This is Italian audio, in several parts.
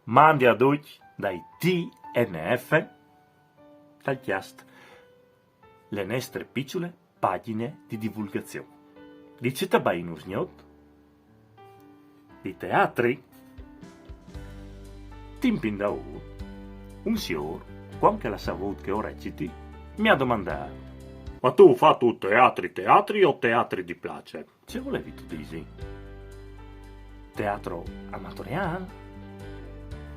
mandi ad oggi dai TNF, dal chiast, le nostre piccole pagine di divulgazione. Di città in Usgnot, di teatri, Timpindau, un signor, quando la savut che ho reciti, mi ha domandato: ma tu fai tu teatri o teatri di place? Se volevi tu dici teatro amatoriale?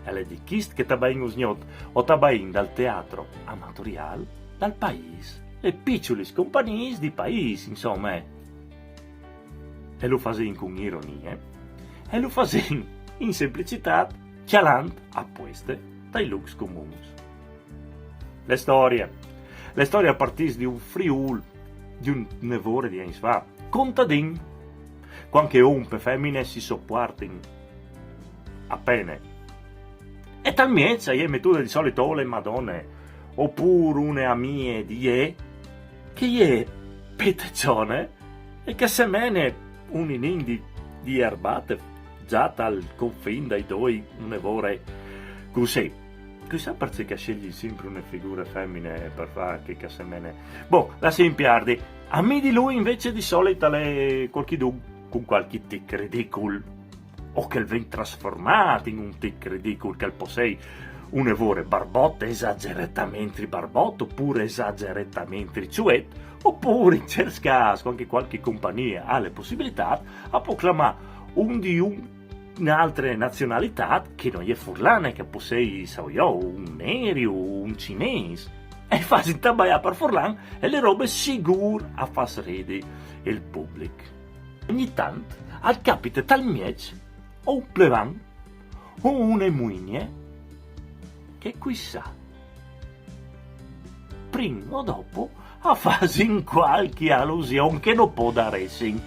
E le di chist che tabain usgnot o tabain dal teatro amatoriale dal paese, le piccole compagnie di paese, insomma. E lo fasin con ironia, e lo fasin in semplicità, chialant a queste dai lux comuns. Le storie a partire di un Friul, di un nevore di anni fa, contadin, quanche ompe femmine si sopportin appena. E talmente c'è mettuta di solito le madonne, oppure une amie di che è peteccione, e che semene un inin di erbate, già dal confine dai due nevore così. Chissà perché scegli sempre una figura femmine per fare che cassemene. Boh, la si impiardi. A me di lui invece di solito le qualchidun con qualche tic ridicolo, o che il ven trasformato in un tic ridicolo, che il possei un evore barbotto esageratamente barbotto, oppure esageratamente ciuet, oppure in certi casi anche qualche compagnia ha le possibilità a proclamare un di un'altra nazionalità che non è furlana, che possei, so io, un nero, un cinese, e fa si intabaia per furlan e le robe sicur a far ridi il pubblico. Ogni tanto al capita tal miec o un plevan o una muigne che chissà prima o dopo a farsi in qualche allusione che non può dare sin,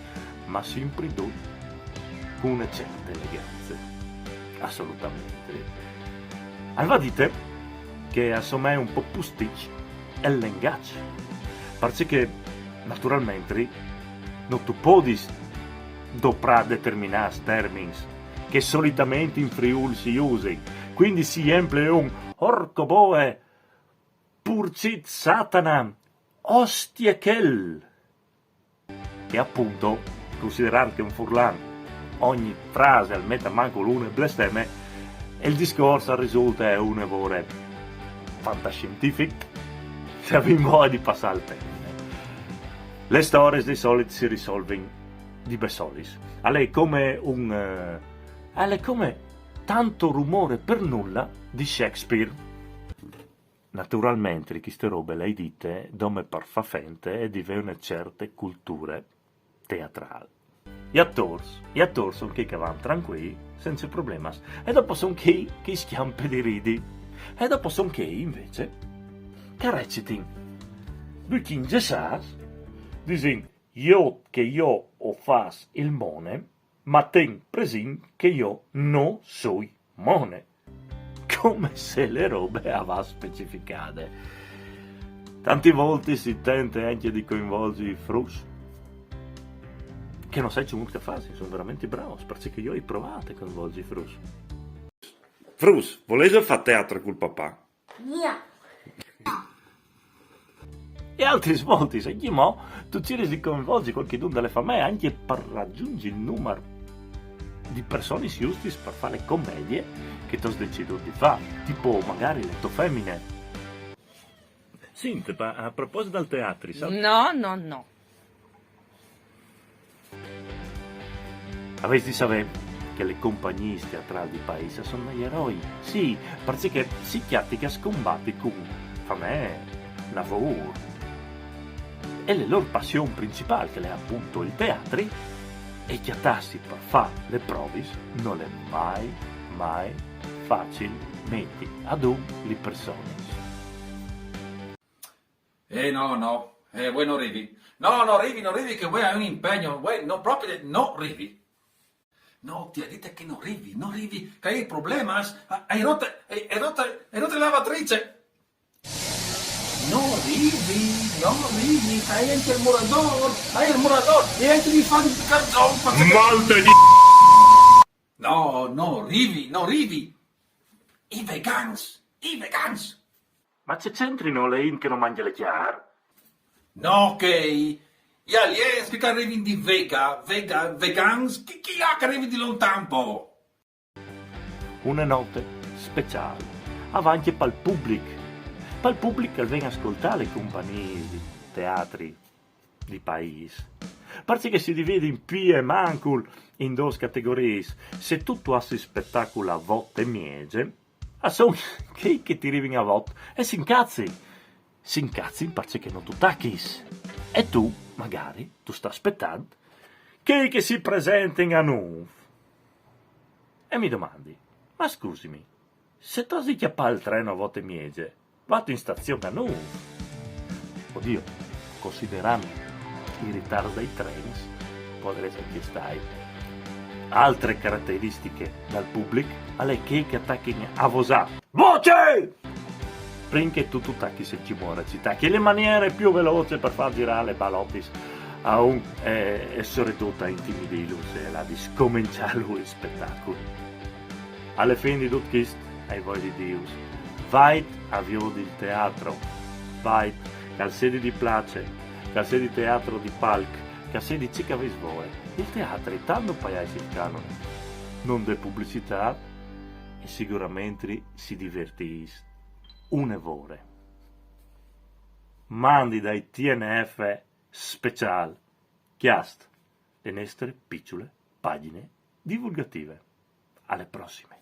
ma sempre con una certa eleganza, assolutamente. Allora dite che assomma un po' pusticcio e l'engaccio, perché naturalmente non tu puoi doprà determinati termini che solitamente in Friuli si usano, quindi si emplee un orco boe, purcit satana, ostia chel, che appunto, considerare che un furlan ogni frase al meta manco l'una blesteme, e il discorso risulta è un evore fantascientifico, se abbiamo voglia di passare il termine. Le storie di solito si risolvono di besolis. Alle come tanto rumore per nulla di Shakespeare. Naturalmente queste robe le dite dome per fa fente e di una certe culture teatrali. Gli attori sono che vanno tranquilli, senza problemi, e dopo sono che schiampe di ridi, e dopo sono che invece che recitano. Buchin gesas, dicono io ho fas il mone, ma ten presin che io non soy mone. Come se le robe aveva specificate. Tanti volte si tenta anche di coinvolgere i frus, che non sai molto fare, sono veramente bravi, perché io ho provato a coinvolgere i frus. Frus, volete fare teatro col papà? Via. E altri svolti, se gli mo, tu cerchi di coinvolgere qualche dalle famiglie anche per raggiungere il numero di persone giuste per fare le commedie che tu hai deciso di fare, tipo magari le tue femmine. Senti, ma a proposito del teatro, sai? No. Avessi sapere che le compagnie teatrali di paese sono gli eroi? Sì, perché si chiatti che scombatti con famè, lavoro, e le loro passioni principali, che è appunto il teatro, e chiattarsi per fare le prove non è mai facilmente ad le persone. No, voi non arrivi. No, non arrivi che voi hai un impegno, voi no, proprio non arrivi. No, ti dite che non arrivi, che hai problemi, hai rotto la lavatrice. Non arrivi, hai anche il murador, e anche di fare il carzone. Malte di... No, non arrivi. I vegans, i vegans. Ma c'è c'entrino le in che non mangia le chiare? No, che gli aliens che arrivano di vegans, chi ha che arrivi di lontano? Una notte speciale, avanti pal pubblic che viene a ascoltare le compagnie di teatri di paese. Parti che si divide in pie e mancul in due categorie. Se tu assi spettacolo a votte e miege, sono che ti arrivano a votte e si incazzi parce che non tu tacchis. E tu, magari, tu sta aspettando che si presentino a noi. E mi domandi, ma scusami, se tu si chiappa il treno a volte miege, vado in stazione a noi. Oddio, considerando i ritardi dei treni, potresti anche stai. Altre caratteristiche dal pubblico alle che attacchino a vosà. Voce! Prima che tu tacchi se ci muore città, che le maniere più veloci per far girare le balottis a un essere tutta intimidirus e la di scominciare lui il spettacolo. Alle fine di tutto questo, ai voi di Dio, vai a vedere il teatro, vai al sedi di place, al sedi di teatro di palc, al sedi di cicavis voi. Il teatro è tanto paese il canone, non de pubblicità e sicuramente si divertis un'evore. Mandi dai TNF special, chiast le nostre piccole pagine divulgative. Alle prossime.